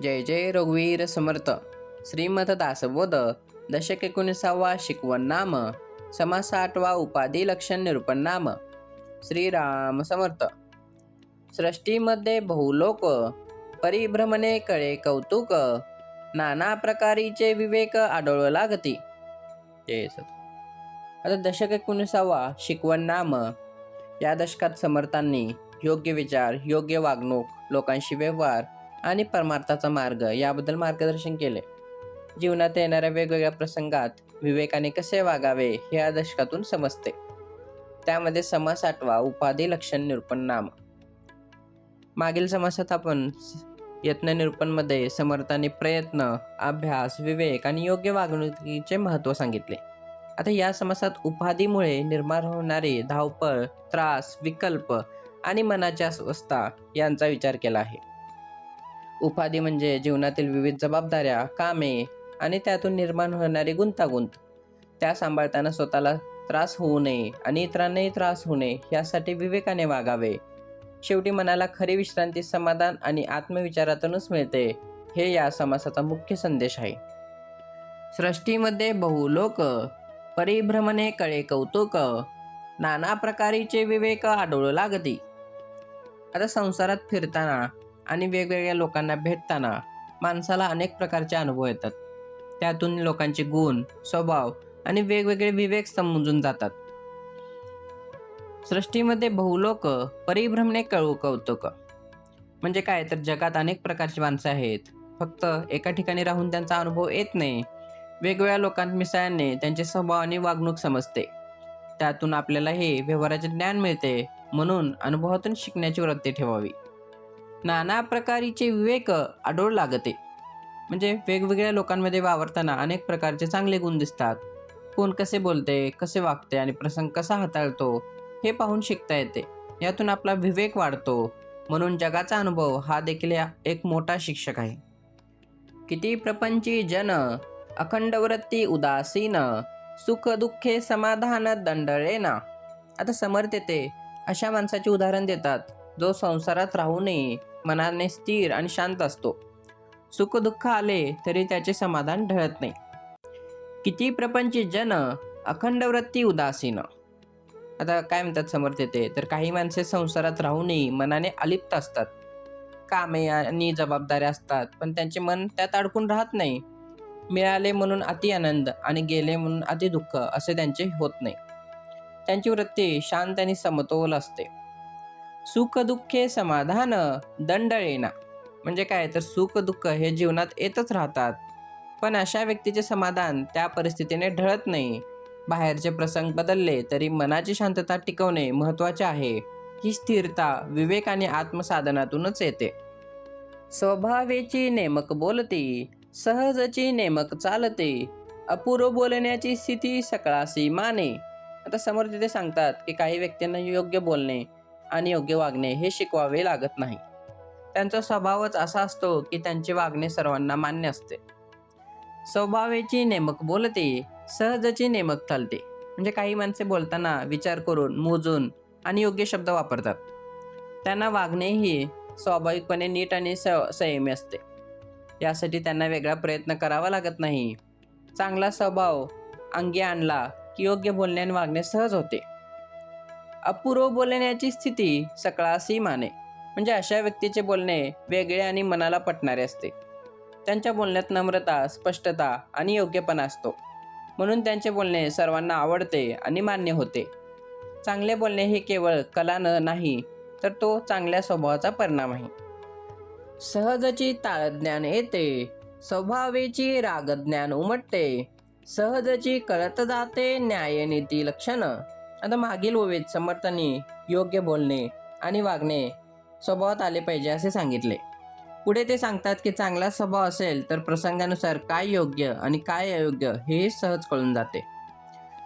जय जय रघुवीर समर्थ. श्रीमद दासबोध दशक 19 शिकवण नाम समास 8 उपाधी लक्षण निरूपण नाम. श्रीराम समर्थ. सृष्टीमध्ये बहुलोक परिभ्रमणे कळे कौतुक नाना प्रकारीचे विवेक आढळू लागती. जय सत. आता दशक 19 शिकवण नाम. या दशकात समर्थांनी योग्य विचार, योग्य वागणूक, लोकांशी व्यवहार आणि परमार्थाचा मार्ग याबद्दल मार्गदर्शन केले. जीवनात येणाऱ्या वेगवेगळ्या प्रसंगात विवेकाने कसे वागावे हे या दशकातून समजते. त्यामध्ये समास 8 उपाधी लक्षण निरूपण नाम. मागील समासात आपण यत्न निरूपणमध्ये समर्थांनी प्रयत्न, अभ्यास, विवेक आणि योग्य वागणुकीचे महत्त्व सांगितले. आता या समासात उपाधीमुळे निर्माण होणारे धावपळ, त्रास, विकल्प आणि मनाची अस्वस्थता यांचा विचार केला आहे. उपाधी म्हणजे जीवनातील विविध जबाबदाऱ्या, कामे आणि त्यातून निर्माण होणारी गुंतागुंत. त्या सांभाळताना स्वतःला त्रास होऊ नये आणि इतरांनाही त्रास होऊ नये यासाठी विवेकाने वागावे. शेवटी मनाला खरी विश्रांती समाधान आणि आत्मविचारातूनच मिळते, हे या समासाचा मुख्य संदेश आहे. सृष्टीमध्ये बहुलोक परिभ्रमणे कळे कौतुक नाना प्रकारीचे विवेक आढळू लागती. आता संसारात फिरताना आणि वेगवेगळ्या लोकांना भेटताना माणसाला अनेक प्रकारचे अनुभव येतात. त्यातून लोकांचे गुण, स्वभाव आणि वेगवेगळे विवेक समजून जातात. सृष्टीमध्ये बहुलोक परिभ्रमणे कळू कौतुक म्हणजे काय, तर जगात अनेक प्रकारची माणसं आहेत. फक्त एका ठिकाणी राहून त्यांचा अनुभव येत नाही. वेगवेगळ्या लोकांत मिसळल्याने त्यांचे स्वभाव आणि वागणूक समजते. त्यातून आपल्याला हे व्यवहाराचे ज्ञान मिळते. म्हणून अनुभवातून शिकण्याची वृत्ती ठेवावी. नाना प्रकारीचे विवेक आढळू लागते म्हणजे वेगवेगळ्या लोकांमध्ये वावरताना अनेक प्रकारचे चांगले गुण दिसतात. कोण कसे बोलते, कसे वागते आणि प्रसंग कसा हाताळतो हे पाहून शिकता येते. यातून आपला विवेक वाढतो. म्हणून जगाचा अनुभव हा देखील एक मोठा शिक्षक आहे. किती प्रपंची जन अखंड वृत्ती उदासीन सुख दुःखे समाधान दंडळेना. आता समर्थ येते अशा माणसाचे उदाहरण देतात जो संसारात राहूनही मनाने स्थिर आणि शांत असतो. सुख दुःख आले तरी त्याचे समाधान ढळत नाही. किती प्रपंची जन अखंड वृत्ती उदासीन. आता काय म्हणतात समर्थ येते, तर काही माणसे संसारात राहूनही मनाने अलिप्त असतात. कामे आणि जबाबदाऱ्या असतात पण त्यांचे मन त्यात अडकून राहत नाही. मिळाले म्हणून अति आनंद आणि गेले म्हणून अति दुःख असे त्यांचे होत नाही. त्यांची वृत्ती शांत आणि समतोल असते. सुख दुःखे समाधान दंडळेना म्हणजे काय, तर सुख दुःख हे जीवनात येतच राहतात पण अशा व्यक्तीचे समाधान त्या परिस्थितीने ढळत नाही. बाहेरचे प्रसंग बदलले तरी मनाची शांतता टिकवणे महत्त्वाचे आहे. ही स्थिरता विवेक आणि आत्मसाधनातूनच येते. स्वभावेची नेमक बोलती सहजची नेमक चालते अपूर्व बोलण्याची स्थिती सकळासी माने. आता समोर तिथे सांगतात की काही व्यक्तींना योग्य बोलणे आणि योग्य वागणे हे शिकवावे लागत नाही. त्यांचा स्वभावच असा असतो की त्यांचे वागणे सर्वांना मान्य असते. स्वभावेची नेमक बोलते सहजची नेमक चालते म्हणजे काही माणसे बोलताना विचार करून, मोजून आणि योग्य शब्द वापरतात. त्यांना वागणेही स्वाभाविकपणे नीट आणि संयमी असते. यासाठी त्यांना वेगळा प्रयत्न करावा लागत नाही. चांगला स्वभाव अंगी आणला की योग्य बोलणे आणि वागणे सहज होते. अपूर्व बोलण्याची स्थिती सकळासी माने म्हणजे अशा व्यक्तीचे बोलणे वेगळे आणि मनाला पटणारे असते. त्यांच्या बोलण्यात नम्रता, स्पष्टता आणि योग्यपणा असतो. म्हणून त्यांचे बोलणे सर्वांना आवडते आणि मान्य होते. चांगले बोलणे हे केवळ कला नाही तर तो चांगल्या स्वभावाचा परिणाम आहे. सहजची ताळज्ञान येते स्वभावेची रागज्ञान उमटते सहजची कळत जाते न्याय नीती लक्षण. आता मागील ओवीत समर्थांनी योग्य बोलणे आणि वागणे स्वभावात आले पाहिजे असे सांगितले. पुढे ते सांगतात की चांगला स्वभाव असेल तर प्रसंगानुसार काय योग्य आणि काय अयोग्य हे सहज कळून जाते.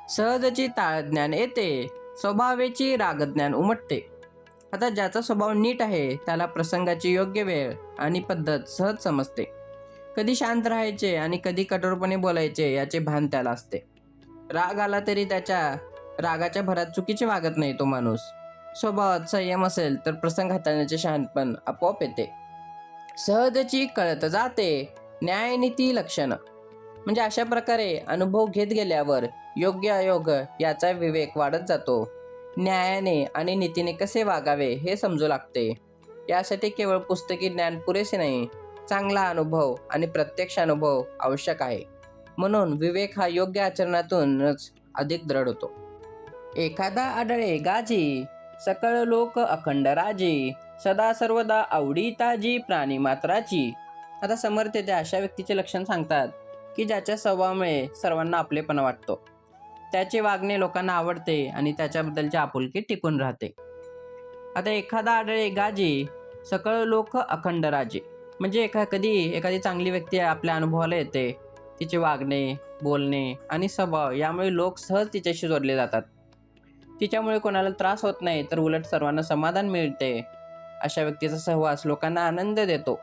सहजची ताळज्ञान येते स्वभावेची रागज्ञान उमटते. आता ज्याचा स्वभाव नीट आहे त्याला प्रसंगाची योग्य वेळ आणि पद्धत सहज समजते. कधी शांत राहायचे आणि कधी कठोरपणे बोलायचे याचे भान त्याला असते. राग आला तरी त्याच्या रागाच्या भरात चुकीचे वागत नाही तो माणूस. स्वभावात संयम असेल तर प्रसंग हाताळण्याचे शहाणपण आपोआप येते. सहजची कळत जाते न्यायनीती लक्षणं. म्हणजे अशा प्रकारे अनुभव घेत गेल्यावर योग्य अयोग्य याचा विवेक वाढत जातो. न्यायाने आणि नीतीने कसे वागावे हे समजू लागते. यासाठी केवळ पुस्तकी ज्ञान पुरेसे नाही, चांगला अनुभव आणि प्रत्यक्ष अनुभव आवश्यक आहे. म्हणून विवेक हा योग्य आचरणातूनच अधिक दृढ होतो. एखादा आढळे गाजी, सकळ लोक अखंड राजी, सदा सर्वदा आवडीता जी प्राणी मात्राची. आता समर्थ त्या अशा व्यक्तीचे लक्षण सांगतात की ज्याच्या स्वभावामुळे सर्वांना आपलेपणा वाटतो, त्याचे वागणे लोकांना आवडते आणि त्याच्याबद्दलची आपुलकी टिकून राहते. आता एखादा आढळे गाजी, सकळ लोक अखंड राजी. म्हणजे एखादी चांगली व्यक्ती आपल्या अनुभवाला येते. तिचे वागणे, बोलणे आणि स्वभाव यामुळे लोक सहज तिच्याशी जोडले जातात. तिच्यामुळे कोणाला त्रास होत नाही, तर उलट सर्वांना समाधान मिळते. अशा व्यक्तीचा सहवास लोकांना आनंद देतो.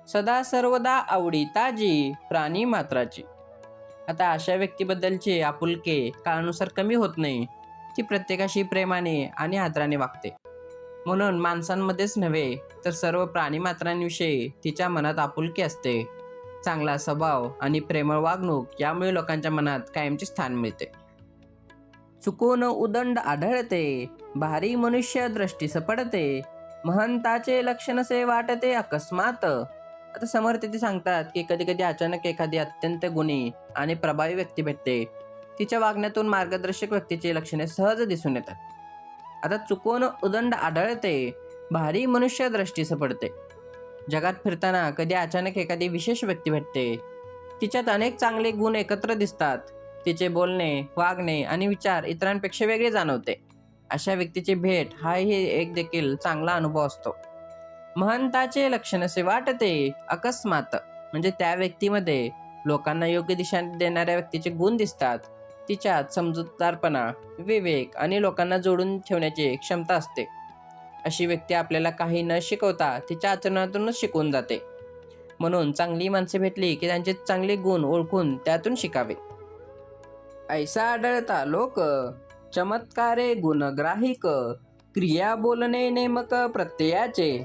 सदा सर्वदा आवडीता जी प्राणी मात्राची. आता अशा व्यक्तीबद्दलची आपुलके काळानुसार कमी होत नाही. ती प्रत्येकाशी प्रेमाने आणि आदराने वागते. म्हणून माणसांमध्येच नव्हे तर सर्व प्राणीमात्रांविषयी तिच्या मनात आपुलकी असते. चांगला स्वभाव आणि प्रेमळ वागणूक यामुळे लोकांच्या मनात कायमचे स्थान मिळते. चुकून उदंड आढळते, भारी मनुष्य दृष्टीस पडते, महंताचे लक्षणसे वाटते अकस्मात. आता समर्थ ते सांगतात की कधी कधी अचानक एखादी अत्यंत गुणी आणि प्रभावी व्यक्ती भेटते. तिच्या वागण्यातून मार्गदर्शक व्यक्तीची लक्षणे सहज दिसून येतात. आता चुकून उदंड आढळते, भारी मनुष्य दृष्टीस पडते. जगात फिरताना कधी अचानक एखादी विशेष व्यक्ती भेटते. तिच्यात अनेक चांगले गुण एकत्र दिसतात. तिचे बोलणे, वागणे आणि विचार इतरांपेक्षा वेगळे जाणवते. अशा व्यक्तीची भेट हाही एक देखील चांगला अनुभव असतो. महंताचे लक्षणसे वाटते अकस्मात. म्हणजे त्या व्यक्तीमध्ये लोकांना योग्य दिशा देणाऱ्या व्यक्तीचे गुण दिसतात. तिच्यात समजूतदारपणा, विवेक आणि लोकांना जोडून ठेवण्याची क्षमता असते. अशी व्यक्ती आपल्याला काही न शिकवता तिच्या आचरणातूनच शिकवून जाते. म्हणून चांगली माणसे भेटली की त्यांचे चांगले गुण ओळखून त्यातून शिकावे. ऐसा आढळता लोक, चमत्कारे गुणग्राहिक, क्रिया बोलणे नेमक प्रत्ययाचे.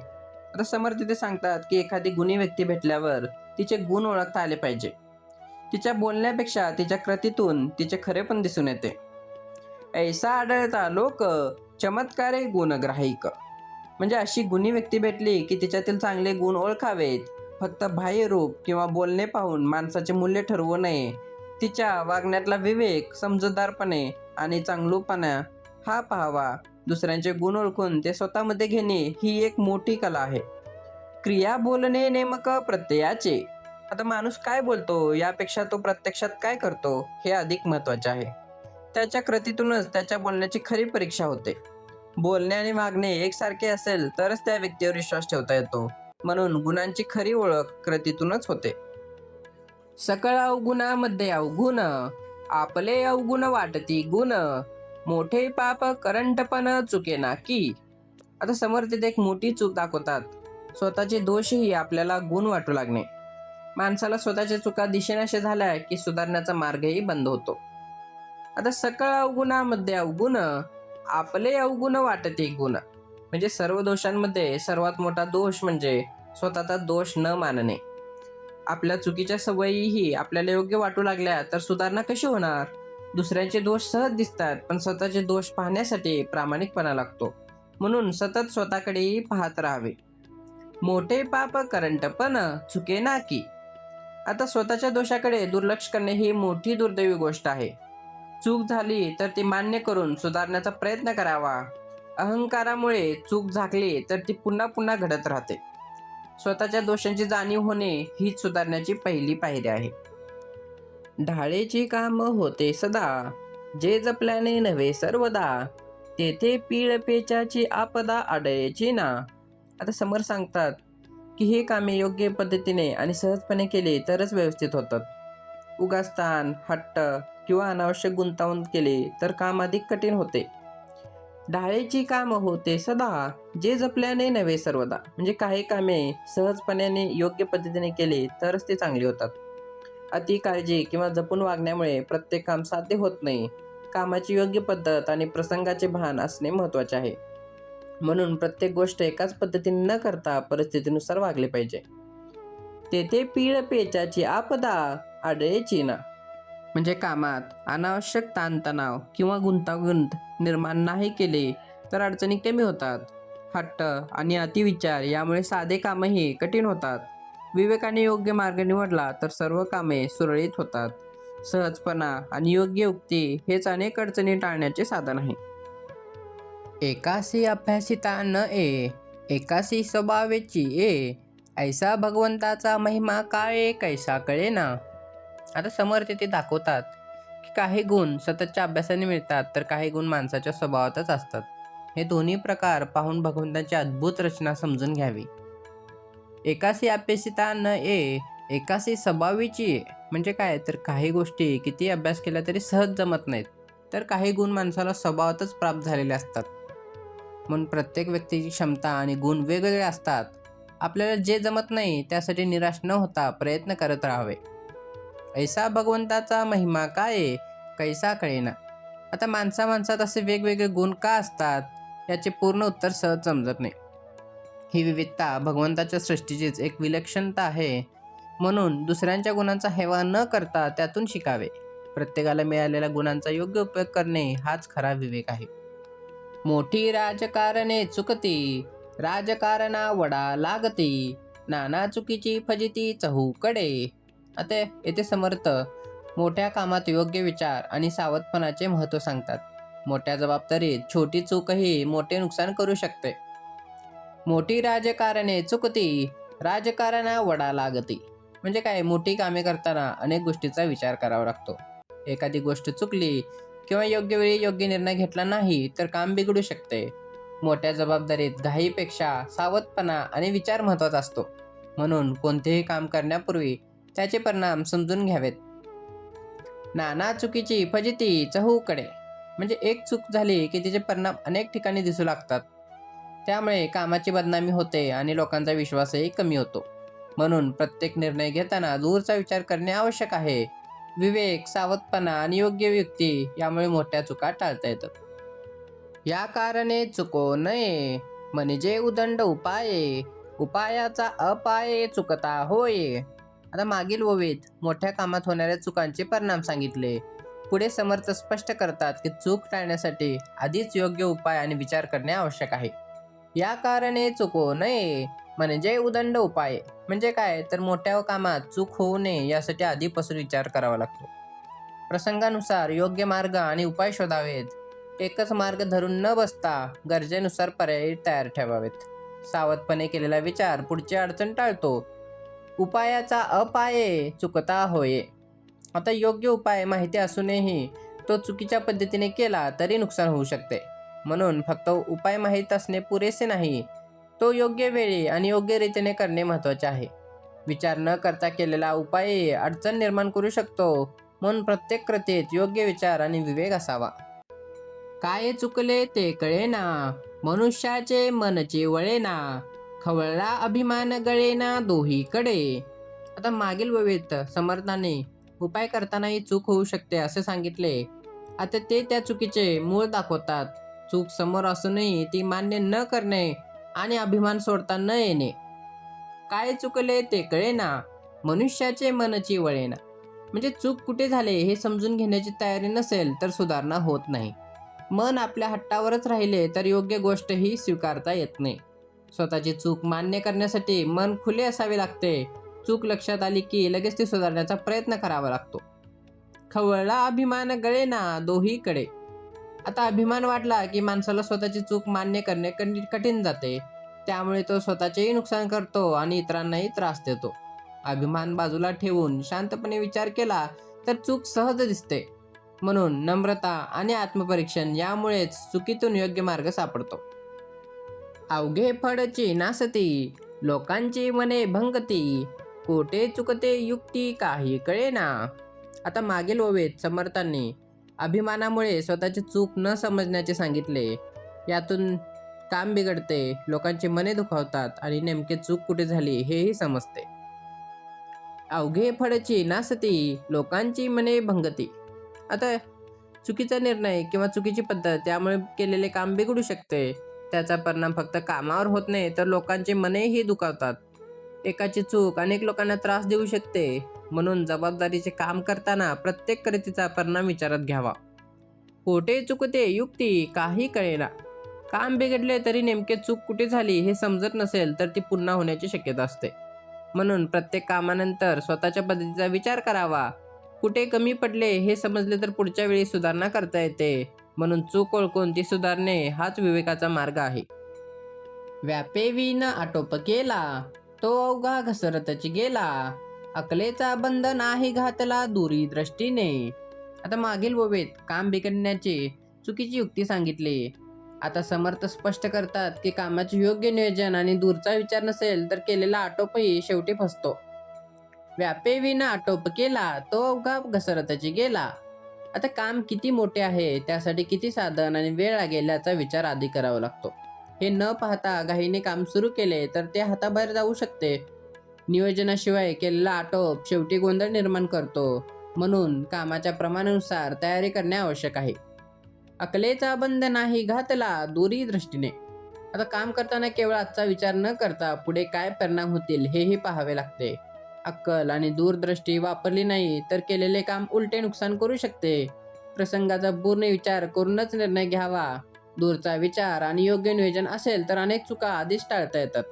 आता समर्थ ते सांगतात की एखादी गुणी व्यक्ती भेटल्यावर तिचे गुण ओळखता आले पाहिजे. तिच्या बोलण्यापेक्षा तिच्या कृतीतून तिचे खरेपण दिसून येते. ऐसा आढळता लोक, चमत्कारे गुणग्राहिक. म्हणजे अशी गुणी व्यक्ती भेटली की तिच्यातील चांगले गुण ओळखावेत. फक्त बाह्य रूप किंवा बोलणे पाहून माणसाचे मूल्य ठरवू नये. तिच्या वागण्यातला विवेक, समजूतदारपणे आणि चांगलूपणा हा पाहावा. दुसऱ्यांचे गुण ओळखून ते स्वतःमध्ये घेणे ही एक मोठी कला आहे. क्रिया बोलणे नेमक प्रत्ययाचे. आता माणूस काय बोलतो यापेक्षा तो प्रत्यक्षात काय करतो हे अधिक महत्त्वाचे आहे. त्याच्या कृतीतूनच त्याच्या बोलण्याची खरी परीक्षा होते. बोलणे आणि वागणे एकसारखे असेल तरच त्या व्यक्तीवर विश्वास ठेवता येतो. म्हणून गुणांची खरी ओळख कृतीतूनच होते. सकळ अवगुणामध्ये अवगुण, आपले अवगुण वाटती गुण, मोठे पाप करंटपण चुकेना की. आता समर्थ एक मोठी चूक दाखवतात. स्वतःचे दोषही आपल्याला गुण वाटू लागणे. माणसाला स्वतःच्या चुका दिसेनाशा झाल्या की सुधारण्याचा मार्गही बंद होतो. आता सकळ अवगुणामध्ये अवगुण, आपले अवगुण वाटते गुण. म्हणजे सर्व दोषांमध्ये सर्वात मोठा दोष म्हणजे स्वतःचा दोष न मानणे. आपल्या चुकीच्या सवयीही आपल्याला योग्य वाटू लागल्या तर सुधारणा कशी होणार? दुसऱ्यांचे दोष सहज दिसतात, पण स्वतःचे दोष पाहण्यासाठी प्रामाणिकपणा लागतो. म्हणून सतत स्वतःकडेही पाहत राहावे. मोठे पाप करंटपण चुकेना की. आता स्वतःच्या दोषाकडे दुर्लक्ष करणे ही मोठी दुर्दैवी गोष्ट आहे. चूक झाली तर ती मान्य करून सुधारण्याचा प्रयत्न करावा. अहंकारामुळे चूक झाकली तर ती पुन्हा पुन्हा घडत राहते. स्वतःच्या दोषांची जाणीव होणे हीच सुधारण्याची पहिली पायरी आहे. ढाळेची काम होते सदा, जे जपल्याने नव्हे सर्वदा, तेथे पीळ पेचाची आपदा आडयेची ना. आता समर सांगतात की हे कामे योग्य पद्धतीने आणि सहजपणे केले तरच व्यवस्थित होतात. उगाचताण, हट्ट किंवा अनावश्यक गुंतावून केले तर काम अधिक कठीण होते. ढाळेची काम होते सदा, जे जपल्याने नव्हे सर्वदा. म्हणजे काही कामे सहजपणे योग्य पद्धतीने केले तरच ते चांगली होतात. अति काळजी किंवा जपून वागण्यामुळे प्रत्येक काम साध्य होत नाही. कामाची योग्य पद्धत आणि प्रसंगाचे भान असणे महत्त्वाचे आहे. म्हणून प्रत्येक गोष्ट एकाच पद्धतीने न करता परिस्थितीनुसार वागले पाहिजे. तेथे पीळ पेचाची आपदा आढळेची ना. म्हणजे कामात अनावश्यक ताणतणाव किंवा गुंतागुंत निर्माण नाही केले तर अडचणी कमी होतात. हट्ट आणि अतिविचार यामुळे साधे कामही कठीण होतात. विवेकाने योग्य मार्ग निवडला तर सर्व कामे सुरळीत होतात. सहजपणा आणि योग्य युक्ती हेच अनेक अडचणी टाळण्याचे साधन आहे. एकासी अभ्यासिता न ए, एकासी स्वभावेची ए, ऐसा भगवंताचा महिमा काळे कैसा कळे ना. आता समर्थ ते दाखवतात की काही गुण सततच्या अभ्यासाने मिळतात तर काही गुण माणसाच्या स्वभावातच असतात. हे दोन्ही प्रकार पाहून भगवंताची अद्भुत रचना समजून घ्यावी. एकासी अभ्यासिता न ए, एकासी स्वभावीची ए. म्हणजे काय तर काही गोष्टी किती अभ्यास केला तरी सहज जमत नाहीत, तर काही गुण माणसाला स्वभावातच प्राप्त झालेले असतात. म्हणून प्रत्येक व्यक्तीची क्षमता आणि गुण वेगवेगळे असतात. आपल्याला जे जमत नाही त्यासाठी निराश न होता प्रयत्न करत राहावे. ऐसा भगवंताचा महिमा काय कैसा कळेना. आता माणसात असे वेगवेगळे गुण का असतात याचे पूर्ण उत्तर सहज समजत नाही. ही विविधता भगवंताच्या सृष्टीचीच एक विलक्षणता आहे. म्हणून दुसऱ्यांच्या गुणांचा हेवा न करता त्यातून शिकावे. प्रत्येकाला मिळालेल्या गुणांचा योग्य उपयोग करणे हाच खरा विवेक आहे. मोठी राजकारणे चुकती, राजकारणा वडा लागती, नाना चुकीची फजिती चहूकडे. आता येथे समर्थ मोठ्या कामात योग्य विचार आणि सावधपणाचे महत्त्व सांगतात. मोठ्या जबाबदारीत छोटी चूकही मोठे नुकसान करू शकते. मोठी राजकारणे चुकती, राजकारणा वडा लागती. म्हणजे काय, मोठी कामे करताना अनेक गोष्टीचा विचार करावा लागतो. एखादी गोष्ट चुकली किंवा योग्य वेळी योग्य निर्णय घेतला नाही तर काम बिघडू शकते. मोठ्या जबाबदारीत घाईपेक्षा सावधपणा आणि विचार महत्त्वाचा असतो. म्हणून कोणतेही काम करण्यापूर्वी त्याचे परिणाम समजून घ्यावेत. नाना चुकीची फजिती चहूकडे. म्हणजे एक चूक झाली की तिचे परिणाम अनेक ठिकाणी दिसू लागतात. त्यामुळे कामाची बदनामी होते आणि लोकांचा विश्वासही कमी होतो. म्हणून प्रत्येक निर्णय घेताना दूरचा विचार करणे आवश्यक आहे. विवेक, सावधपणा आणि योग्य युक्ती यामुळे मोठ्या चुका टाळता येतात. या कारणे चुको नये, म्हणजे उदंड उपाये, उपायाचा अपाये चुकता होय. आता मागील ओवीत मोठ्या कामात होणाऱ्या चुकांचे परिणाम सांगितले. पुढे समर्थ स्पष्ट करतात की चूक टाळण्यासाठी आधीच योग्य उपाय आणि विचार करणे आवश्यक आहे. या कारणे चुको नये, म्हणजे उदंड उपाय. म्हणजे काय तर मोठ्या कामात चूक होऊ नये यासाठी आधीपासून विचार करावा लागतो. प्रसंगानुसार योग्य मार्ग आणि उपाय शोधावेत. एकच मार्ग धरून न बसता गरजेनुसार पर्याय तयार ठेवावेत. सावधपणे केलेला विचार पुढची अडचण टाळतो. उपायाचा अपाये चुकता होय. आता योग्य उपाय माहिती असूनही तो चुकीच्या पद्धतीने केला तरी नुकसान होऊ शकते. म्हणून फक्त उपाय माहीत असणे पुरेसे नाही, तो योग्य वेळी आणि योग्य रीतीने करणे महत्त्वाचे आहे. विचार न करता केलेला उपाय अडचण निर्माण करू शकतो. म्हणून प्रत्येक कृतीत योग्य विचार आणि विवेक असावा. काय चुकले ते कळेना, मनुष्याचे मनचे वळेना, खवळला अभिमान गळेना दोहीकडे. आता मागील वेळेत समर्थाने उपाय करतानाही चूक होऊ शकते असे सांगितले. आता ते त्या चुकीचे मूळ दाखवतात. चूक समोर असूनही ती मान्य न करणे आणि अभिमान सोडता न येणे. काय चुकले ते कळेना, मनुष्याचे मनची वळेना. म्हणजे चूक कुठे झाले हे समजून घेण्याची तयारी नसेल तर सुधारणा होत नाही. मन आपल्या हट्टावरच राहिले तर योग्य गोष्टही स्वीकारता येत नाही. स्वतःची चूक मान्य करण्यासाठी मन खुले असावे लागते. चूक लक्षात आली की लगेच ती सुधारण्याचा प्रयत्न करावा लागतो. खवळला अभिमान गळेना दोहीकडे. आता अभिमान वाढला की माणसाला स्वतःची चूक मान्य करणे कठीण जाते. त्यामुळे तो स्वतःचेही नुकसान करतो आणि इतरांनाही त्रास देतो. अभिमान बाजूला ठेवून शांतपणे विचार केला तर चूक सहज दिसते. म्हणून नम्रता आणि आत्मपरीक्षण यामुळेच चुकीतून योग्य मार्ग सापडतो. अवघे फळची नासती, लोकांची मने भंगती, कोठे चुकते युक्ती काही कळेना. आता मागील ओवेत समर्थांनी अभिमानामुळे स्वतःची चूक न समजण्याचे सांगितले. यातून काम बिघडते, लोकांची मने दुखावतात आणि नेमके चूक कुठे झाली हेही समजते. अवघे फळची नासती, लोकांची मने भंगती. आता चुकीचा निर्णय किंवा चुकीची पद्धत यामुळे केलेले काम बिघडू शकते. त्याचा परिणाम फक्त कामावर होत नाही तर लोकांचे मनही दुखावतात. एकाची चूक अनेक लोकांना त्रास देऊ शकते. म्हणून जबाबदारीचे काम करताना प्रत्येक कृतीचा परिणाम विचारात घ्यावा. कोठे चुकते युक्ती काही कळेना. काम बिघडले तरी नेमके चूक कुठे झाली हे समजत नसेल तर ती पुन्हा होण्याची शक्यता असते. म्हणून प्रत्येक कामानंतर स्वतःच्या पद्धतीचा विचार करावा. कुठे कमी पडले हे समजले तर पुढच्या वेळी सुधारणा करता येते. म्हणून चूक ओळखून ती सुधारणे हाच विवेकाचा मार्ग आहे. व्यापे विन आटोप केला, तो अवघा घसरतच गेला. अकलेचा बंध नाही घातला दूरी दृष्टीने. आता मागील ओवीत काम बिघडण्याची चुकीची युक्ती सांगितली. आता समर्थ स्पष्ट करतात की कामाचे योग्य नियोजन आणि दूरचा विचार नसेल तर केलेला आटोपही शेवटी फसतो. व्यापे विन आटोप केला, तो अवघा घसरतच गेला. आता काम किती मोठे आहे, त्यासाठी किती साधन आणि वेळ लागेल याचा विचार आधी करावा लागतो. हे न पाहता घाईने काम सुरू केले तर ते हाताबाहेर जाऊ शकते. नियोजनाशिवाय केलेला आटोप शेवटी गोंधळ निर्माण करतो. म्हणून कामाच्या प्रमाणानुसार तयारी करणे आवश्यक आहे. अकलेचा बंध नाही घातला दूरी दृष्टीने. आता काम करताना केवळ आजचा विचार न करता पुढे काय परिणाम होतील हेही पाहावे लागते. अक्कल आणि दूरदृष्टी वापरली नाही तर केलेले काम उलटे नुकसान करू शकते. प्रसंगाचा पूर्ण विचार करूनच निर्णय घ्यावा. दूरचा विचार आणि योग्य नियोजन असेल तर अनेक चुका आधीच टाळता येतात.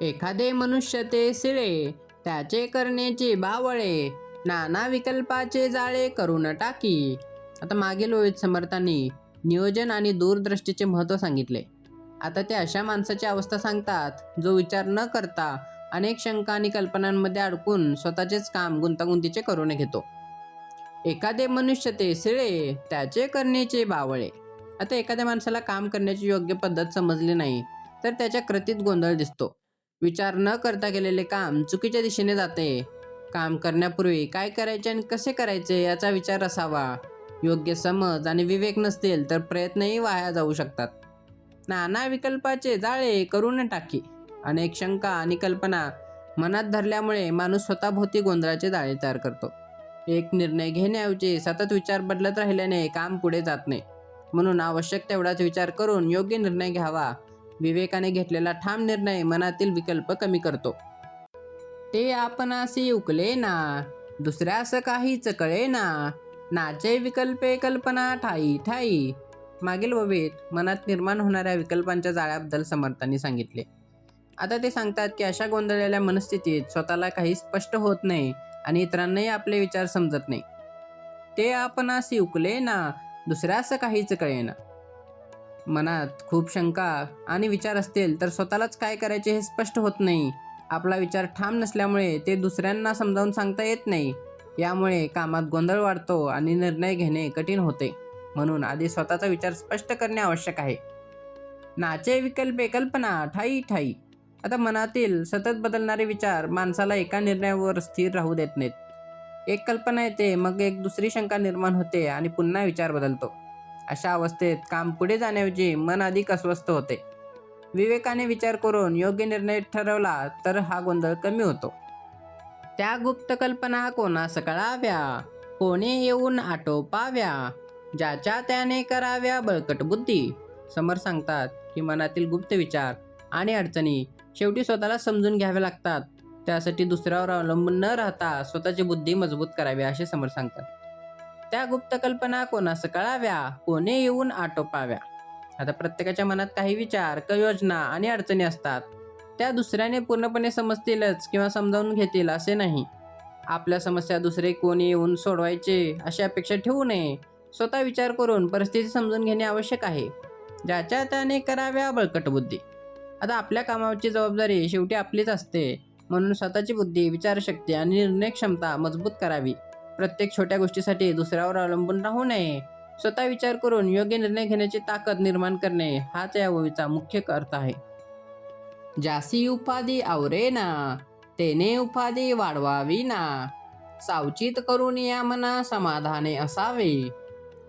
एखादे मनुष्य ते सिळे, त्याचे करण्याचे बावळे. नाना विकल्पाचे जाळे करून टाकी. आता मागील ओळीत समर्थांनी नियोजन आणि दूरदृष्टीचे महत्त्व सांगितले. आता ते अशा माणसाची अवस्था सांगतात जो विचार न करता अनेक शंका आणि कल्पनांमध्ये अडकून स्वतःचेच काम गुंतागुंतीचे करून घेतो. एखादे मनुष्य ते सिळे, त्याचे करण्याचे बावळे. आता एखाद्या माणसाला काम करण्याची योग्य पद्धत समजली नाही तर त्याच्या कृतीत गोंधळ दिसतो. विचार न करता केलेले काम चुकीच्या दिशेने जाते. काम करण्यापूर्वी काय करायचे आणि कसे करायचे याचा विचार असावा. योग्य समज आणि विवेक नसतील तर प्रयत्नही वाया जाऊ शकतात. नाना विकल्पाचे जाळे करून टाकी. अनेक शंका आणि कल्पना मनात धरल्यामुळे माणूस स्वतःभोवती गोंधळाचे जाळे तयार करतो. एक निर्णय घेण्याऐवजी सतत विचार बदलत राहिल्याने काम पुढे जात नाही. म्हणून आवश्यक तेवढाच विचार करून योग्य निर्णय घ्यावा. विवेकाने घेतलेला ठाम निर्णय मनातील विकल्प कमी करतो. ते आपणासी उकले ना, दुसऱ्यास काहीच कळेना. नाचे विकल्पे कल्पना ठाई ठाई. मागील ओवीत मनात निर्माण होणाऱ्या विकल्पांच्या जाळ्याबद्दल समर्थांनी सांगितले. आता ते सांगतात की अशा गोंधळलेल्या मनस्थितीत स्वतःला काही स्पष्ट होत नाही आणि इतरांनाही आपले विचार समजत नाही. ते आपणासी उकले ना, दुसऱ्यास काहीच कळेना. मनात खूप शंका आणि विचार असतील तर स्वतःलाच काय करायचे हे स्पष्ट होत नाही. आपला विचार ठाम नसल्यामुळे ते दुसऱ्यांना समजावून सांगता येत नाही. यामुळे कामात गोंधळ वाढतो आणि निर्णय घेणे कठीण होते. म्हणून आधी स्वतःचा विचार स्पष्ट करणे आवश्यक आहे. नाचे विकल्पे कल्पना ठाई ठाई. आता मनातील सतत बदलणारे विचार माणसाला एका निर्णयावर स्थिर राहू देत नाहीत. एक कल्पना येते, मग एक दुसरी शंका निर्माण होते आणि पुन्हा विचार बदलतो. अशा अवस्थेत काम पुढे जाण्याऐवजी मन अधिक अस्वस्थ होते. विवेकाने विचार करून योग्य निर्णय ठरवला तर हा गोंधळ कमी होतो. त्या गुप्त कल्पना कोणास कळाव्या, कोणी येऊन आटोपाव्या. ज्याच्या त्याने कराव्या बळकट बुद्धी. समर सांगतात की मनातील गुप्त विचार आणि अडचणी शेवटी स्वतःला समजून घ्याव्या लागतात. त्यासाठी दुसऱ्यावर अवलंबून न राहता स्वतःची बुद्धी मजबूत करावी असे समर सांगतात. त्या गुप्त कल्पना कोणास कळाव्या, कोणी येऊन आटोपाव्या. आता प्रत्येकाच्या मनात काही विचार, योजना आणि अडचणी असतात. त्या दुसऱ्याने पूर्णपणे समजतीलच किंवा समजावून घेतील असे नाही. आपल्या समस्या दुसरे कोणी येऊन सोडवायचे अशी अपेक्षा ठेवू नये. स्वतः विचार करून परिस्थिती समजून घेणे आवश्यक आहे. ज्याच्या त्याने कराव्या बळकट बुद्धी. आता आपल्या कामाची जबाबदारी शेवटी आपलीच असते. म्हणून स्वतःची बुद्धी, विचारशक्ती आणि निर्णय क्षमता मजबूत करावी. प्रत्येक छोट्या गोष्टीसाठी दुसऱ्यावर अवलंबून राहू नये. स्वतः विचार करून योग्य निर्णय घेण्याची ताकद निर्माण करणे हाच या ओवीचा मुख्य अर्थ आहे. ज्यासी उपाधी आवरेना, तेने उपाधी वाढवावी ना. सावचित करून या मना समाधाने असावे.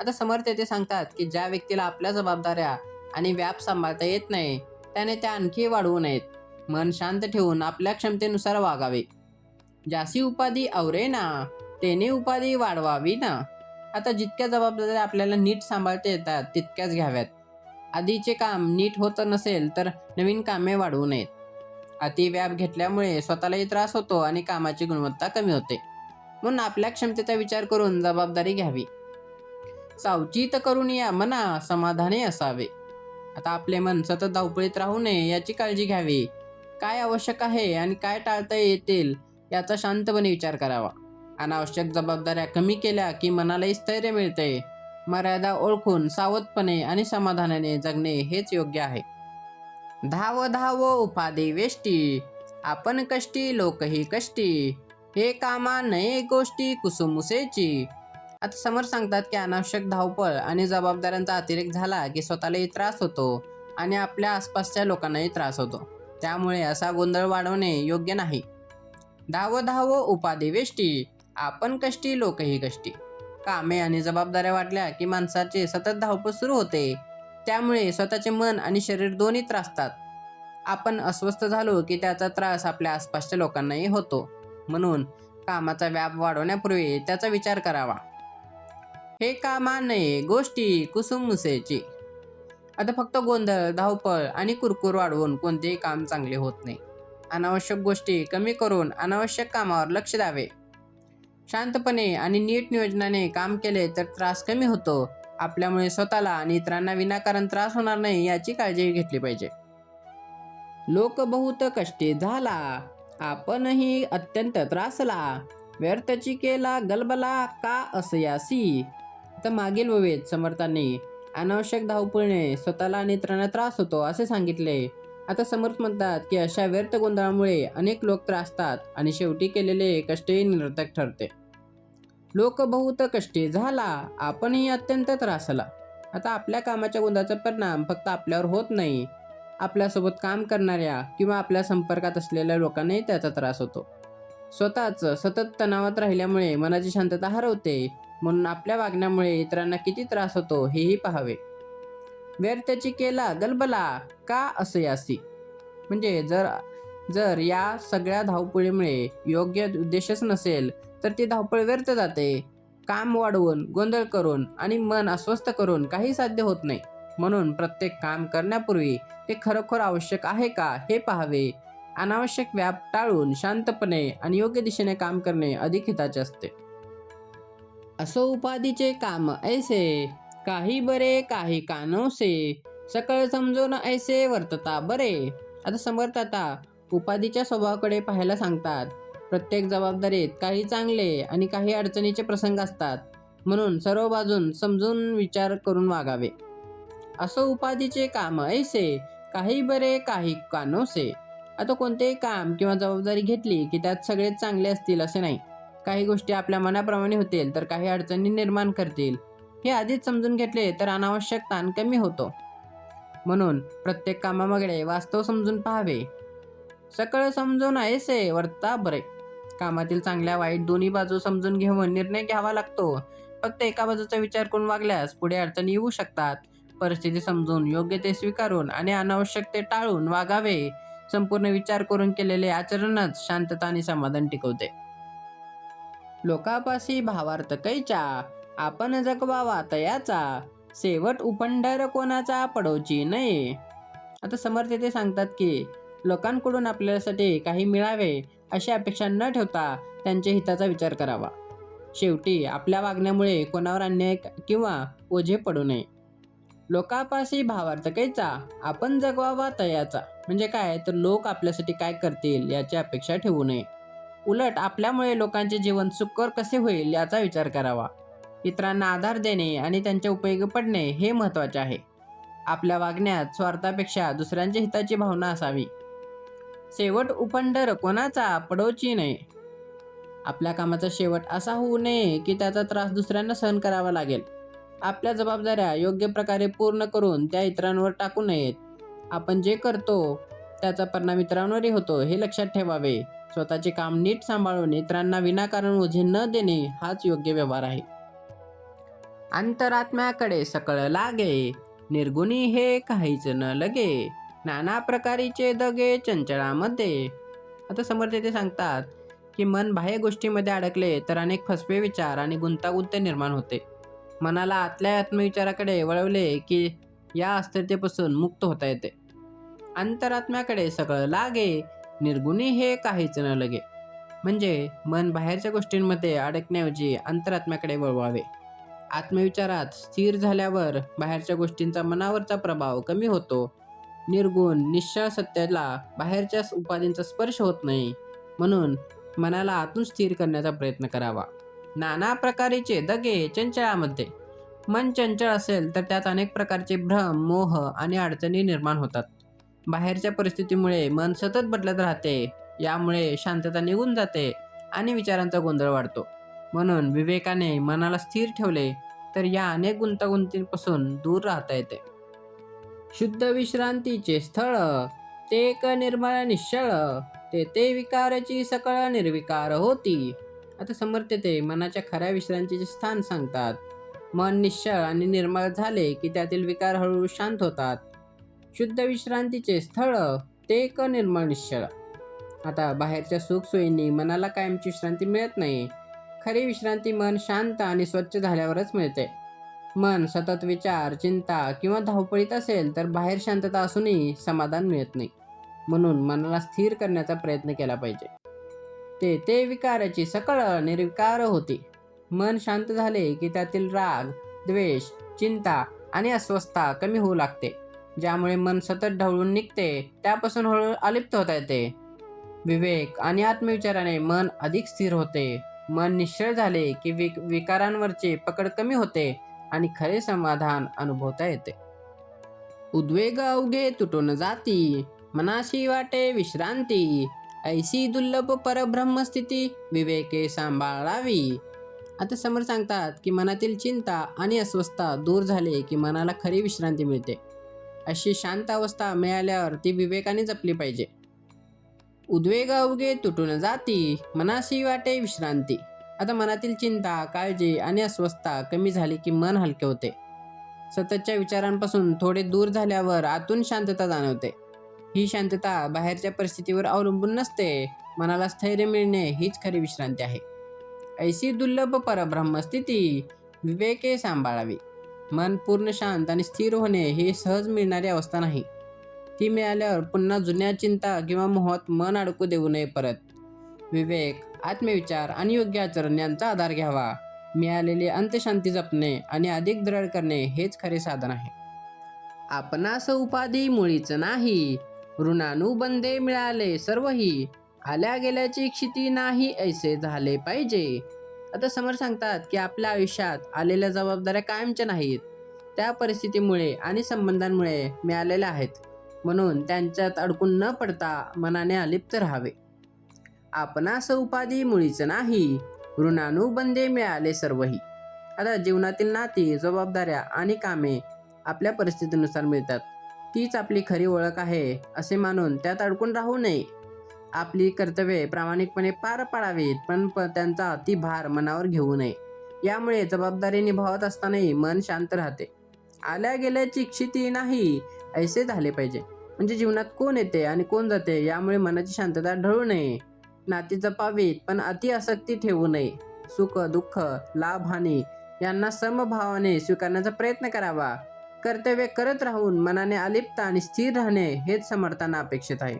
आता समर्थ येथे सांगतात की ज्या व्यक्तीला आपल्या जबाबदाऱ्या आणि व्याप सांभाळता येत नाही त्याने त्या आणखी वाढवू नयेत. मन शांत ठेवून आपल्या क्षमतेनुसार वागावे. ज्यासी उपाधी आवरेना, तेने उपाधी वाढवावी ना. आता जितक्या जबाबदाऱ्या आपल्याला नीट सांभाळता येतात तितक्याच घ्याव्यात. आधीचे काम नीट होत नसेल तर नवीन कामे वाढवू नयेत. अति व्याप घेतल्यामुळे स्वतःलाही त्रास होतो आणि कामाची गुणवत्ता कमी होते. म्हणून आपल्या क्षमतेचा विचार करून जबाबदारी घ्यावी. सावचित करून या मना समाधानी असावे. आता आपले मन सतत धावपळीत राहू नये याची काळजी घ्यावी. काय आवश्यक आहे आणि काय टाळता येतील याचा शांतपणे विचार करावा. अनावश्यक जबाबदाऱ्या कमी केल्या की मनालाही स्थैर्य मिळते. मर्यादा ओळखून सावधपणे आणि समाधानाने जगणे हेच योग्य आहे. धाव धाव उपाधी वेष्टी, आपण कष्टी लोकही कष्टी, हे कामा नये गोष्टी कुसुमुसेची. आता समोर सांगतात की अनावश्यक धावपळ आणि जबाबदाऱ्यांचा अतिरेक झाला की स्वतःलाही त्रास होतो आणि आपल्या आसपासच्या लोकांनाही त्रास होतो. त्यामुळे असा गोंधळ वाढवणे योग्य नाही. धाव धाव उपाधी वेष्टी, आपण कष्टी लोकही कष्टी. कामे आणि जबाबदाऱ्या वाटल्या की माणसाचे सतत धावपळ सुरू होते. त्यामुळे स्वतःचे मन आणि शरीर दोन्ही त्रासतात. आपण अस्वस्थ झालो की त्याचा त्रास आपल्या आसपासच्या लोकांनाही होतो. म्हणून कामाचा व्याप वाढवण्यापूर्वी त्याचा विचार करावा. हे कामा नये गोष्टी कुसुमुसेची. आता फक्त गोंधळ, धावपळ आणि कुरकुर वाढवून कोणतेही काम चांगले होत नाही. अनावश्यक गोष्टी कमी करून अनावश्यक कामावर लक्ष द्यावे. शांतपणे आणि नीट नियोजनाने काम केले तर त्रास कमी होतो. आपल्यामुळे स्वतःला आणि इतरांना विनाकारण त्रास होणार नाही याची काळजी घेतली पाहिजे. लोक बहुत कष्टी झाला, आपणही अत्यंत त्रासला, व्यर्थची केला गलबला का असयासी. तर मागील ओवीत समर्थांनी अनावश्यक धावपळीने स्वतःला आणि इतरांना त्रास होतो असे सांगितले. आता समर्थ म्हणतात की अशा व्यर्थ गोंधळामुळे अनेक लोक त्रासतात आणि शेवटी केलेले कष्टही निरर्थक ठरते. लोक बहुत कष्टी झाला, आपणही अत्यंत त्रासला. आता आपल्या कामाच्या गोंधळाचा परिणाम फक्त आपल्यावर होत नाही, आपल्यासोबत काम करणाऱ्या किंवा आपल्या संपर्कात असलेल्या लोकांनाही त्याचा त्रास होतो. स्वतःच सतत तणावात राहिल्यामुळे मनाची शांतता हरवते. म्हणून आपल्या वागण्यामुळे इतरांना किती त्रास होतो हेही पाहावे. व्यर्थची केला गलबला का असयासी. म्हणजे जर या सगळ्या धावपळीमुळे योग्य उद्देशच नसेल तर ती धावपळ व्यर्थ जाते. काम वाढवून, गोंधळ करून आणि मन अस्वस्थ करून काही साध्य होत नाही. म्हणून प्रत्येक काम करण्यापूर्वी ते खरोखर आवश्यक आहे का हे पाहावे. अनावश्यक व्याप टाळून शांतपणे आणि योग्य दिशेने काम करणे अधिक हिताचे असते. असो उपाधीचे काम ऐसे, काही बरे काही कानोसे, सकळ समजून ऐसे वर्तता बरे. आता समर्थ उपाधीच्या स्वभावाकडे पाहायला सांगतात. प्रत्येक जबाबदारीत काही चांगले आणि काही अडचणीचे प्रसंग असतात. म्हणून सर्व बाजून समजून विचार करून वागावे. असो उपाधीचे काम ऐसे, काही बरे काही कानोसे. आता कोणतेही काम किंवा जबाबदारी घेतली की त्यात सगळेच चांगले असतील असे नाही. काही गोष्टी आपल्या मनाप्रमाणे होतील तर काही अडचणी निर्माण करतील. हे आधीच समजून घेतले तर अनावश्यक ताण कमी होतो. म्हणून प्रत्येक कामामागे वास्तव समजून पाहावे. सकळ समजून ऐसे वर्ता बरे. कामातील चांगल्या वाईट दोन्ही बाजू समजून घेऊन निर्णय घ्यावा लागतो. फक्त एका बाजूचा विचार करून वागल्यास पुढे अडचणी येऊ शकतात. परिस्थिती समजून योग्य ते स्वीकारून आणि अनावश्यक ते टाळून वागावे. संपूर्ण विचार करून केलेले आचरणच शांतता आणि समाधान टिकवते. लोकापाशी भावार्थ कैचा, आपण जगवावा तयाचा, शेवट उफंडर कोणाचा पडोची नये. आता समर्थ येथे सांगतात की लोकांकडून आपल्यासाठी काही मिळावे अशी अपेक्षा न ठेवता त्यांच्या हिताचा विचार करावा. शेवटी आपल्या वागण्यामुळे कोणावर अन्याय किंवा ओझे पडू नये. लोकापाशी भावार्थ कैचा, आपण जगवावा तयाचा. म्हणजे काय तर लोक आपल्यासाठी काय करतील याची अपेक्षा ठेवू नये. उलट आपल्यामुळे लोकांचे जीवन सुखकर कसे होईल याचा विचार करावा. इतरांना आधार देणे आणि त्यांच्या उपयोगी पडणे हे महत्त्वाचे आहे. आपल्या वागण्यात स्वार्थापेक्षा दुसऱ्यांच्या हिताची भावना असावी. शेवट उफंडर कोणाचा पडोची नये. आपल्या कामाचा शेवट असा होऊ नये की त्याचा त्रास दुसऱ्यांना सहन करावा लागेल. आपल्या जबाबदाऱ्या योग्य प्रकारे पूर्ण करून त्या इतरांवर टाकू नयेत. आपण जे करतो त्याचा परिणाम इतरांवरही होतो हे लक्षात ठेवावे. स्वतःचे काम नीट सांभाळून इतरांना विनाकारण ओझे न देणे हाच योग्य व्यवहार आहे. अंतरात्म्याकडे सकळ लागे, निर्गुणी हे काहीच न लगे, नाना प्रकारीचे दगे चंचळामध्ये. आता समर्थ येथे सांगतात की मन बाह्य गोष्टीमध्ये अडकले तर अनेक फसवे विचार आणि गुंतागुंत निर्माण होते. मनाला आतल्या आत्मविचाराकडे वळवले की या अस्थिरतेपासून मुक्त होता येते. अंतरात्म्याकडे सगळं लागे, निर्गुणी हे काहीच न लगे. म्हणजे मन बाहेरच्या गोष्टींमध्ये अडकण्याऐवजी अंतरात्म्याकडे वळवावे. आत्मविचारात स्थिर झाल्यावर बाहेरच्या गोष्टींचा मनावरचा प्रभाव कमी होतो. निर्गुण निश्चळ सत्याला बाहेरच्या उपाधींचा स्पर्श होत नाही. म्हणून मनाला आतून स्थिर करण्याचा प्रयत्न करावा. नाना प्रकारचे दगे चंचळामध्ये. मन चंचल असेल तर त्यात अनेक प्रकारचे भ्रम, मोह आणि अडचणी निर्माण होतात. बाहेरच्या परिस्थितीमुळे मन सतत बदलत राहते. यामुळे शांतता निघून जाते आणि विचारांचा गोंधळ वाढतो. म्हणून विवेकाने मनाला स्थिर ठेवले तर या अनेक गुंतागुंतींपासून दूर राहता येते. शुद्ध विश्रांतीचे स्थळ, ते एक निर्मळ निश्चळ, ते विकाराची सकळ निर्विकार होती. आता समर्थ ते मनाच्या खऱ्या विश्रांतीचे स्थान सांगतात. मन निश्चळ आणि निर्मळ झाले की त्यातील विकार हळूहळू शांत होतात. शुद्ध विश्रांतीचे स्थळ, ते एक निर्मळ निश्चळ. आता बाहेरच्या सुखसोयींनी मनाला कायमची विश्रांती मिळत नाही. खरी विश्रांती मन शांत आणि स्वच्छ झाल्यावरच मिळते. मन सतत विचार, चिंता किंवा धावपळीत असेल तर बाहेर शांतता असूनही समाधान मिळत नाही. म्हणून मनाला स्थिर करण्याचा प्रयत्न केला पाहिजे. ते विकाराची सकळ निर्विकार होती. मन शांत झाले की त्यातील राग, द्वेष, चिंता आणि अस्वस्थता कमी होऊ लागते. ज्यामुळे मन सतत ढवळून निघते, त्यापासून हळूहळू अलिप्त होता येते. विवेक आणि आत्मविचाराने मन अधिक स्थिर होते. मन निश्चळ झाले की विकारांवरची पकड कमी होते आणि खरे समाधान अनुभवता येते. उद्वेग अवघे तुटून जाती, मनाशी वाटे विश्रांती, ऐसी दुर्लभ परब्रह्मस्थिती विवेके सांभाळावी. आता समोर सांगतात की मनातील चिंता आणि अस्वस्थता दूर झाले की मनाला खरी विश्रांती मिळते. अशी शांत अवस्था मिळाल्यावर ती विवेकाने जपली पाहिजे. उद्वेग अवघे तुटून जाती, मनाशी वाटे विश्रांती. आता मनातील चिंता, काळजी आणि अस्वस्थता कमी झाली की मन हलके होते. सततच्या विचारांपासून थोडे दूर झाल्यावर आतून शांतता जाणवते. ही शांतता बाहेरच्या परिस्थितीवर अवलंबून नसते. मनाला स्थैर्य मिळणे हीच खरी विश्रांती आहे. ऐशी दुर्लभ परब्रह्मस्थिती विवेके सांभाळावी. मन पूर्ण शांत आणि स्थिर होणे ही सहज मिळणारी अवस्था नाही. ती मिळाल्यावर पुन्हा जुन्या चिंता किंवा मोहात मन अडकू देऊ नये. परत विवेक, आत्मविचार आणि योग्य आचरण यांचा आधार घ्यावा. मिळालेली अंतशांती जपणे आणि अधिक दृढ करणे हेच खरे साधन आहे. आपणास उपाधी मुळीच नाही, ऋणानुबंधे मिळाले सर्वही, आल्या गेल्याची क्षिती नाही ऐसे झाले पाहिजे. आता समोर सांगतात की आपल्या आयुष्यात आलेल्या जबाबदाऱ्या कायमच्या नाहीत. त्या परिस्थितीमुळे आणि संबंधांमुळे मिळालेल्या आहेत. म्हणून त्यांच्यात अडकून न पडता मनाने अलिप्त राहावे. आपणास उपाधी मुळीच नाही, ऋणानुबंधे मिळाले सर्वही. आता जीवनातील नाती, जबाबदाऱ्या आणि कामे आपल्या परिस्थितीनुसार मिळतात. तीच आपली खरी ओळख आहे असे मानून त्यात अडकून राहू नये. आपली कर्तव्ये प्रामाणिकपणे पार पाडावीत, पण त्यांचा अतिभार मनावर घेऊ नये. यामुळे जबाबदारी निभावत असतानाही मन शांत राहते. आल्या गेल्याची क्षिती नाही ऐसे झाले पाहिजे. म्हणजे जीवनात कोण येते आणि कोण जाते यामुळे मनाची शांतता ढळू नये. नाती जपावीत, पण अति आसक्ती ठेवू नये. सुख, दुःख, लाभ, हानी यांना समभावाने स्वीकारण्याचा प्रयत्न करावा. कर्तव्य करत राहून मनाने अलिप्त आणि स्थिर राहणे हेच समर्थांना अपेक्षित आहे.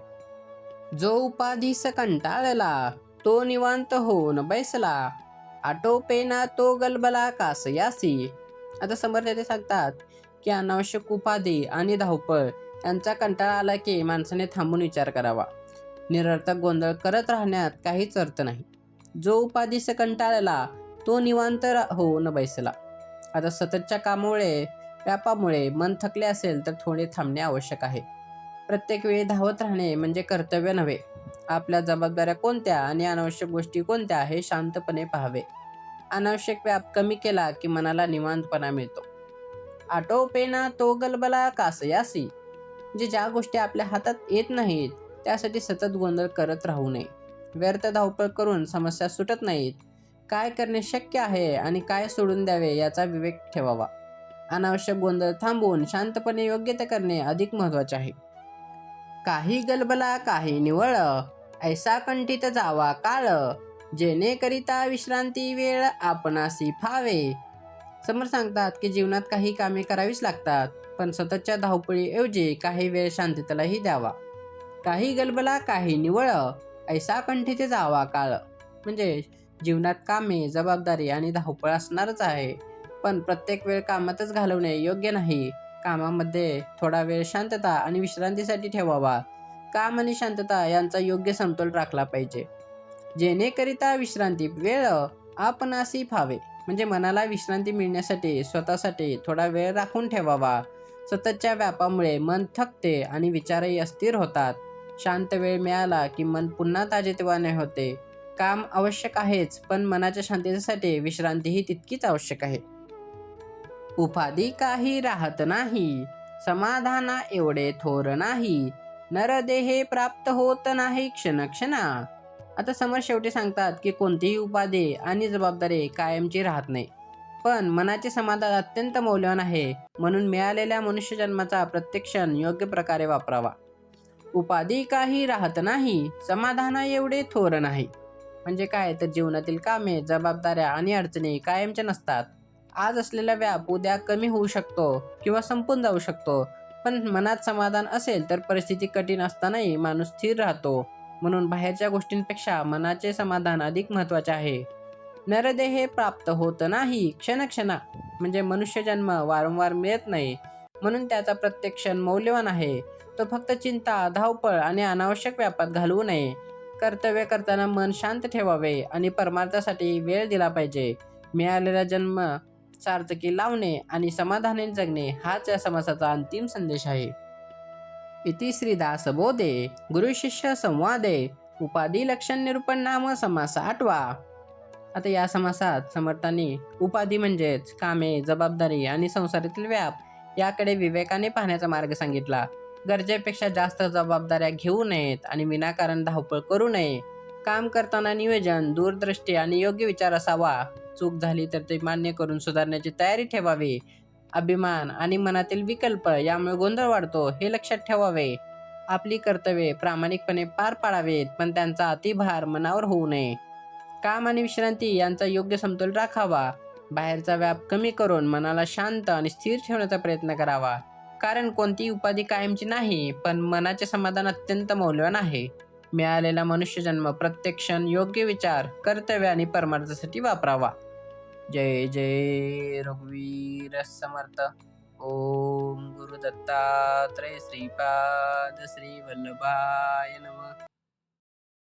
जो उपाधीस कंटाळला, तो निवांत होऊन बैसला, आटोपेना तो गलबला कासयासी. आता समर्थ ते सांगतात की अनावश्यक उपाधी आणि धावपळ यांचा कंटाळा आला की माणसाने थांबून विचार करावा. निरर्थक गोंधळ करत राहण्यात काहीच अर्थ नाही. जो उपाधीस कंटाळला, तो निवांत होऊन बैसला. आता सततच्या कामामुळे, व्यापामुळे मन थकले असेल तर थोडे थांबणे आवश्यक आहे. प्रत्येक वेळी धावत राहणे म्हणजे कर्तव्य नव्हे. आपल्या जबाबदाऱ्या कोणत्या आणि अनावश्यक गोष्टी कोणत्या हे शांतपणे पाहावे. अनावश्यक व्याप कमी केला की मनाला निवांतपणा मिळतो. आटोपेना तो गलबला कासयासी. म्हणजे ज्या गोष्टी आपल्या हातात येत नाहीत त्यासाठी सतत गोंधळ करत राहू नये. व्यर्थ धावपळ करून समस्या सुटत नाहीत. काय करणे शक्य आहे आणि काय सोडून द्यावे याचा विवेक ठेवावा. अनावश्यक गोंधळ थांबवून शांतपणे योग्य ते करणे अधिक महत्त्वाचे आहे. काही गलबला काही निवळ, ऐसा कंठित जावा काळ, जेणेकरिता विश्रांती वेळ आपणासी फावे. समोर सांगतात की जीवनात काही कामे करावीच लागतात. पण सततच्या धावपळीऐवजी काही वेळ शांततेलाही द्यावा. काही गलबला काही निवळ, ऐसा कंठीचे जावा काळ. म्हणजे जीवनात कामे, जबाबदारी आणि धावपळ असणारच आहे, पण प्रत्येक वेळ कामातच घालवणे योग्य नाही. कामामध्ये थोडा वेळ शांतता आणि विश्रांतीसाठी ठेवावा. काम आणि शांतता यांचा योग्य समतोल राखला पाहिजे, जेणेकरिता विश्रांती वेळ आपणासी फावे. म्हणजे मनाला विश्रांती मिळण्यासाठी स्वतःसाठी थोडा वेळ राखून ठेवावा. सततच्या व्यापामुळे मन थकते आणि विचारही अस्थिर होतात. शांत वेळ मिळाला की मन पुन्हा ताजेतवाने होते. काम आवश्यक आहेच, पण मनाच्या शांततेसाठी विश्रांतीही तितकीच आवश्यक आहे. उपाधी काही राहत नाही, समाधाना एवढे थोर नाही. नरदेहे प्राप्त होत नाही क्षणक्षणा. आता समर शेवटी सांगतात की कोणतीही उपाधी आणि जबाबदारी कायमची राहत नाही, पण मनाचे समाधान अत्यंत मौल्यवान आहे. म्हणून मिळालेल्या मनुष्यजन्माचा प्रत्येक क्षण योग्य प्रकारे वापरावा. उपाधी काही राहत नाही, समाधाना एवढे थोर नाही. म्हणजे काय तर जीवनातील कामे, जबाबदाऱ्या आणि अडचणी कायमच्या नसतात. आज असलेला व्याप उद्या कमी होऊ शकतो किंवा संपून जाऊ शकतो, पण मनात समाधान असेल तर परिस्थिती कठीण असतानाही माणूस स्थिर राहतो. म्हणून बाहेरच्या गोष्टींपेक्षा मनाचे समाधान अधिक महत्त्वाचे आहे. नरदेहे प्राप्त होत नाही क्षणक्षणा. म्हणजे मनुष्य जन्म वारंवार मिळत नाही, म्हणून त्याचा प्रत्येक क्षण मौल्यवान आहे. तो फक्त चिंता, धावपळ आणि अनावश्यक व्यापात घालवू नये. कर्तव्य करताना मन शांत ठेवावे आणि परमार्थासाठी वेळ दिला पाहिजे. मिळालेला जन्म सार्थकी लावणे आणि समाधानाने जगणे हाच या समासाचा अंतिम संदेश आहे. इति श्रीदासबोधे गुरुशिष्य संवादे उपाधी लक्षण निरूपण नाम समास 8वा. आता या समासात समर्थांनी उपाधी म्हणजेच कामे, जबाबदारी आणि संसारातील व्याप याकडे विवेकाने पाहण्याचा मार्ग सांगितला. गरजेपेक्षा जास्त जबाबदाऱ्या घेऊ नयेत आणि विनाकारण धावपळ करू नये. काम करताना नियोजन, दूरदृष्टी आणि योग्य विचार असावा. चूक झाली तर ते मान्य करून सुधारण्याची तयारी ठेवावी. अभिमान आणि मनातील विकल्प यामुळे गोंधळ वाढतो, हे लक्षात ठेवावे. आपली कर्तव्ये प्रामाणिकपणे पार पाडावेत, पण त्यांचा अतिभार मनावर होऊ नये. काम आणि विश्रांती यांचा योग्य समतोल राखावा. बाहेरचा व्याप कमी करून मनाला शांत आणि स्थिर ठेवण्याचा प्रयत्न करावा. कारण कोणतीही उपाधी कायमची नाही, पण मनाचे समाधान अत्यंत मौल्यवान आहे. मिळालेला मनुष्यजन्म प्रत्येक क्षण योग्य विचार, कर्तव्य आणि परमार्थासाठी वापरावा. जय जय रघुवीर समर्थ. ओम गुरु दत्तात्रय श्रीपाद श्री वल्लभाय नमः.